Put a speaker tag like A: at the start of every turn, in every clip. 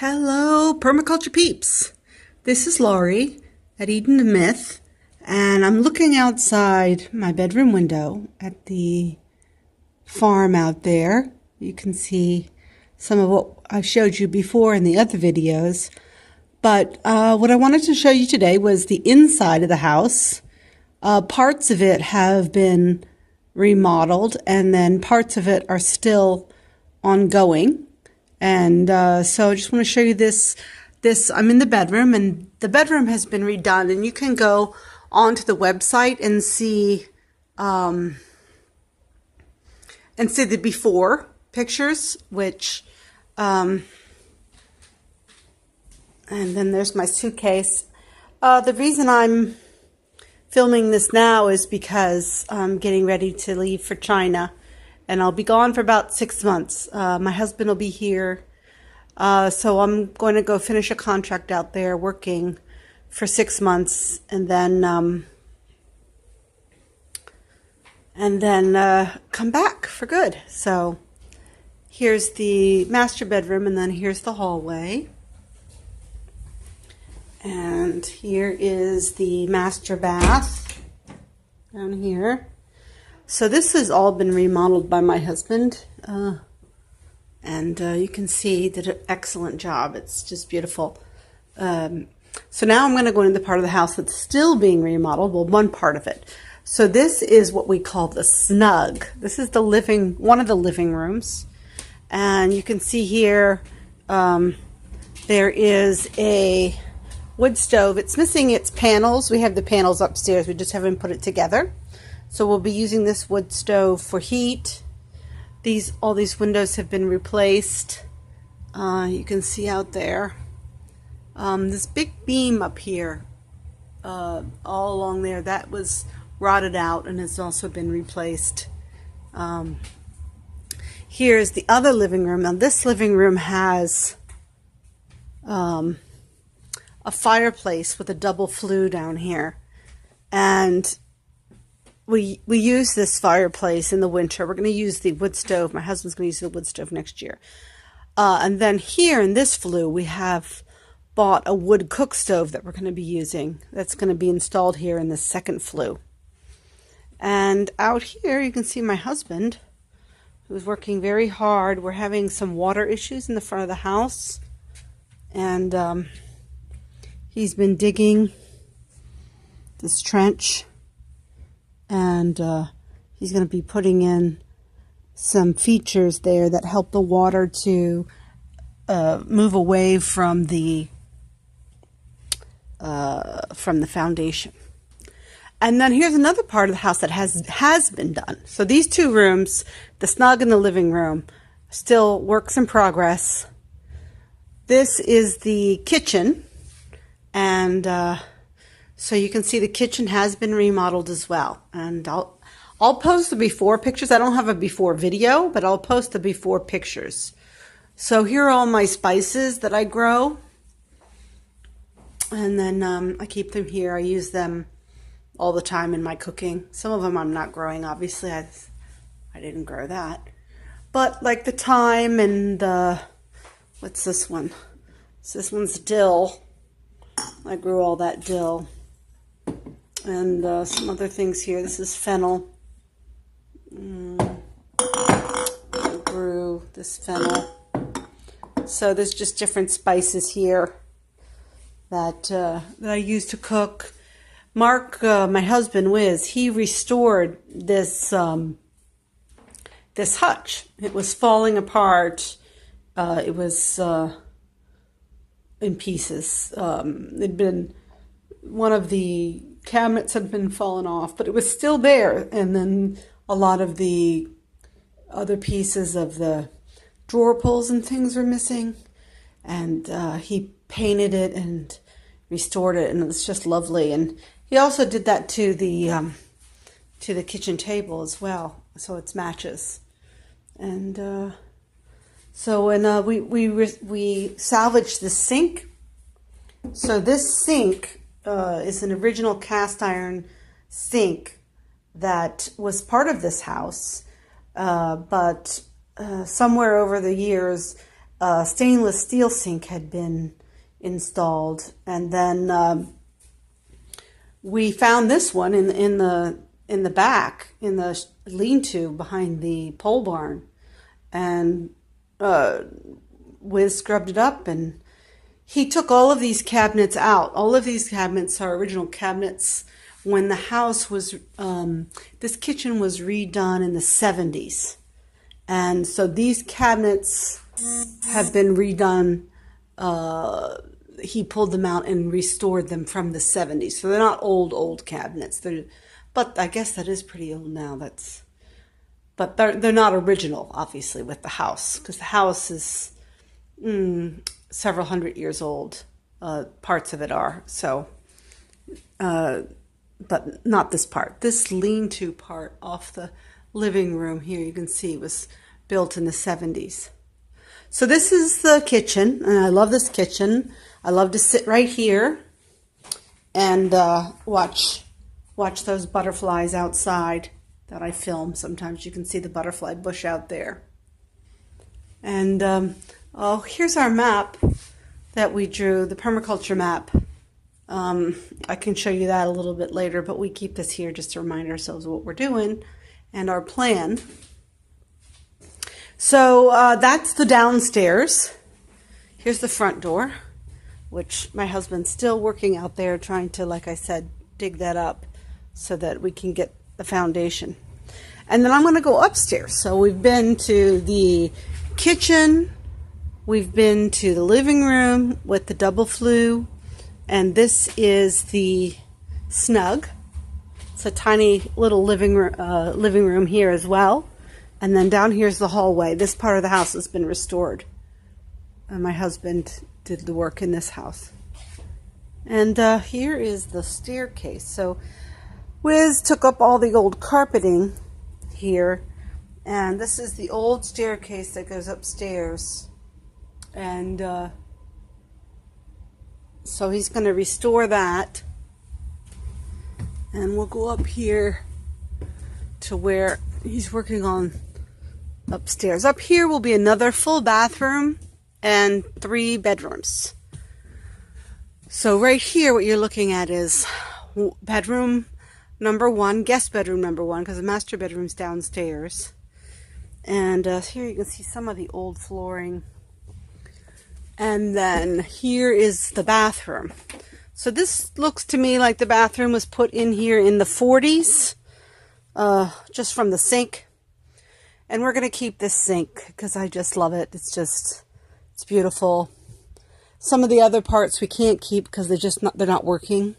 A: Hello, permaculture peeps. This is Laurie at Eden to Myth, and I'm looking outside my bedroom window at the farm out there. You can see some of what I showed you before in the other videos, but what I wanted to show you today was the inside of the house. Parts of it have been remodeled, and then parts of it are still ongoing. And so I just want to show you this. I'm in the bedroom, and the bedroom has been redone, and you can go onto the website and see the before pictures, which and then there's my suitcase. The reason I'm filming this now is because I'm getting ready to leave for China. And I'll be gone for about 6 months. My husband will be here. So I'm going to go finish a contract out there working for 6 months and then come back for good. So here's the master bedroom, and then here's the hallway. And here is the master bath down here. So this has all been remodeled by my husband, and you can see did an excellent job. It's just beautiful. So now I'm going to go into the part of the house that's still being remodeled, well, one part of it. So this is what we call the snug. This is one of the living rooms, and you can see here there is a wood stove. It's missing its panels. We have the panels upstairs. We just haven't put it together. So we'll be using this wood stove for heat. All these windows have been replaced. You can see out there. This big beam up here, all along there, that was rotted out and has also been replaced. Here's the other living room. Now this living room has a fireplace with a double flue down here. And we use this fireplace in the winter. We're going to use the wood stove. My husband's going to use the wood stove next year. And then here in this flue, we have bought a wood cook stove that we're going to be using. That's going to be installed here in the second flue. And out here, you can see my husband, who's working very hard. We're having some water issues in the front of the house. And he's been digging this trench. And he's going to be putting in some features there that help the water to move away from the foundation. And then here's another part of the house that has been done. So these two rooms, the snug and the living room, still works in progress. This is the kitchen, and so you can see the kitchen has been remodeled as well. And I'll post the before pictures. I don't have a before video, but I'll post the before pictures. So here are all my spices that I grow. And then I keep them here. I use them all the time in my cooking. Some of them I'm not growing, obviously. I didn't grow that. But like the thyme and the, what's this one? So this one's dill. I grew all that dill. And some other things here. This is fennel. I grew this fennel. So there's just different spices here that I use to cook. Mark, my husband, Wiz, he restored this this hutch. It was falling apart. It was in pieces. It'd been one of the cabinets had been fallen off, but it was still there. And then a lot of the other pieces of the drawer pulls and things were missing. And he painted it and restored it, and it was just lovely. And he also did that to the kitchen table as well, so it matches. And so when we salvaged the sink. So this sink is an original cast iron sink that was part of this house, but somewhere over the years a stainless steel sink had been installed, and then we found this one in the back, in the lean-to behind the pole barn, and Wiz scrubbed it up, and he took all of these cabinets out. All of these cabinets are original cabinets when the house was, this kitchen was redone in the 70s. And so these cabinets have been redone. He pulled them out and restored them from the 70s. So they're not old cabinets. But I guess that is pretty old now. But they're not original, obviously, with the house, because the house is several hundred years old. Parts of it are. So, but not this part. This lean-to part off the living room here, you can see, was built in the 70s. So this is the kitchen, and I love this kitchen. I love to sit right here and watch those butterflies outside that I film. Sometimes you can see the butterfly bush out there. And here's our map that we drew, the permaculture map. I can show you that a little bit later, but we keep this here just to remind ourselves of what we're doing and our plan. So that's the downstairs. Here's the front door, which my husband's still working out there trying to, like I said, dig that up so that we can get the foundation. And then I'm going to go upstairs. So we've been to the kitchen, we've been to the living room with the double flue, and this is the snug. It's a tiny little living room here as well. And then down here's the hallway. This part of the house has been restored. And my husband did the work in this house. And here is the staircase. So Wiz took up all the old carpeting here. And this is the old staircase that goes upstairs. And so he's going to restore that. And we'll go up here to where he's working on upstairs. Up here will be another full bathroom and 3 bedrooms. So right here what you're looking at is bedroom number 1, guest bedroom number 1, because the master bedroom's downstairs. And here you can see some of the old flooring. And then here is the bathroom. So this looks to me like the bathroom was put in here in the 40s, just from the sink. And we're going to keep this sink because I just love it. It's beautiful. Some of the other parts we can't keep because they're not working.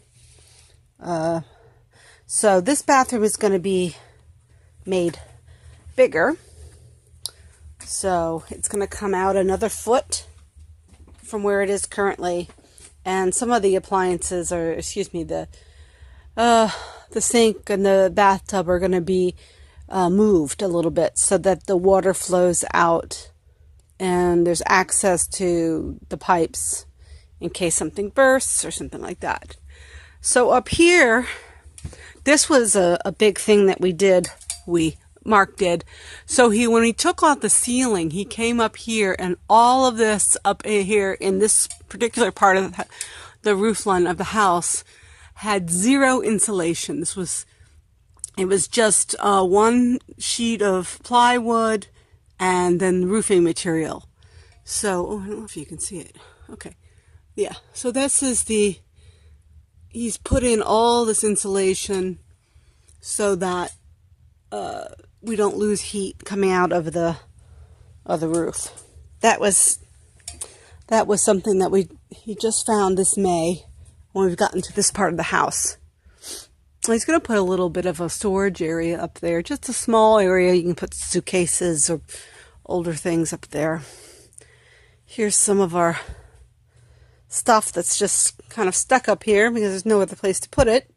A: So this bathroom is going to be made bigger. So it's going to come out another foot from where it is currently. And some of the appliances the sink and the bathtub are going to be moved a little bit so that the water flows out and there's access to the pipes in case something bursts or something like that. So up here, this was a big thing that Mark did. So when he took off the ceiling, he came up here, and all of this up here in this particular part of the roof line of the house had 0 insulation. It was just 1 sheet of plywood and then roofing material. So, I don't know if you can see it. Okay. Yeah. So this is he's put in all this insulation so that we don't lose heat coming out of the roof. That was something that he just found this May when we've gotten to this part of the house. He's going to put a little bit of a storage area up there, just a small area. You can put suitcases or older things up there. Here's some of our stuff that's just kind of stuck up here because there's no other place to put it.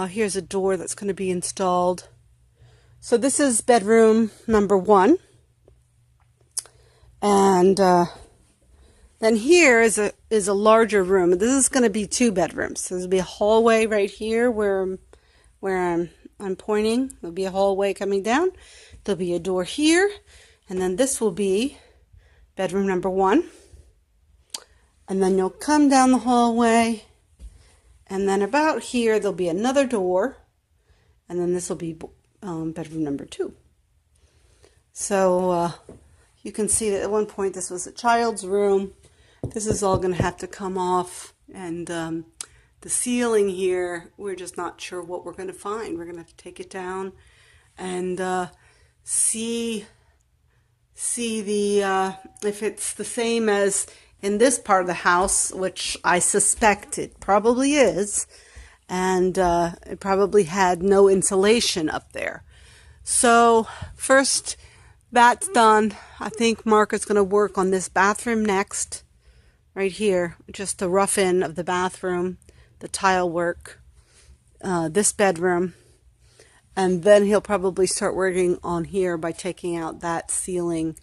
A: Here's a door that's going to be installed. So this is bedroom number 1. And then here is a larger room. This is going to be 2 bedrooms. So there'll be a hallway right here where I'm pointing. There'll be a hallway coming down. There'll be a door here, and then this will be bedroom number 1. And then you'll come down the hallway, and then about here there'll be another door, and then this will be bedroom number 2. So you can see that at one point this was a child's room. This is all going to have to come off, and the ceiling here, we're just not sure what we're going to find. We're going to have to take it down and see the if it's the same as in this part of the house, which I suspect it probably is, and it probably had no insulation up there. So first that's done. I think Mark is going to work on this bathroom next, right here, just the rough in of the bathroom, the tile work, this bedroom, and then he'll probably start working on here by taking out that ceiling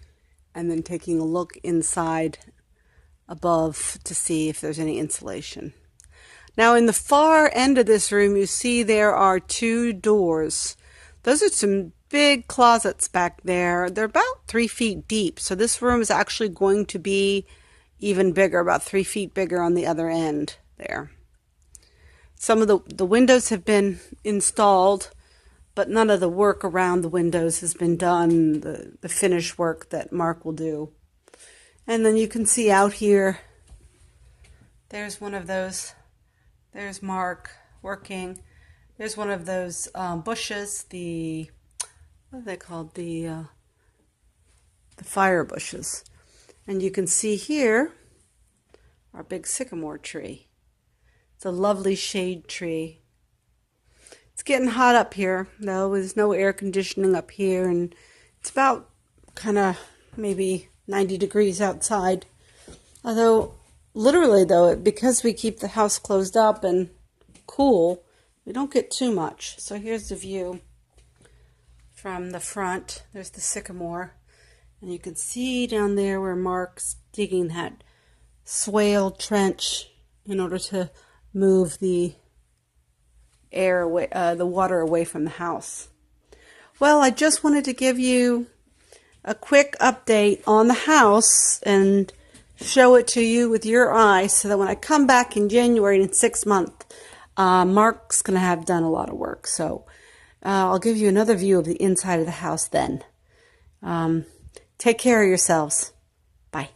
A: and then taking a look inside above to see if there's any insulation. Now in the far end of this room, you see there are 2 doors. Those are some big closets back there. They're about 3 feet deep, so this room is actually going to be even bigger, about 3 feet bigger on the other end there. Some of the windows have been installed, but none of the work around the windows has been done, the finish work that Mark will do. And then you can see out here, there's one of those, there's Mark working. There's one of those bushes, what are they called? The fire bushes. And you can see here our big sycamore tree. It's a lovely shade tree. It's getting hot up here, though. There's no air conditioning up here, and it's about kind of maybe 90 degrees outside. Although, literally though, because we keep the house closed up and cool, we don't get too much. So here's the view from the front. There's the sycamore. And you can see down there where Mark's digging that swale trench in order to move the air away, the water away from the house. Well, I just wanted to give you a quick update on the house and show it to you with your eyes so that when I come back in January in 6 months, Mark's going to have done a lot of work. So I'll give you another view of the inside of the house then. Take care of yourselves. Bye.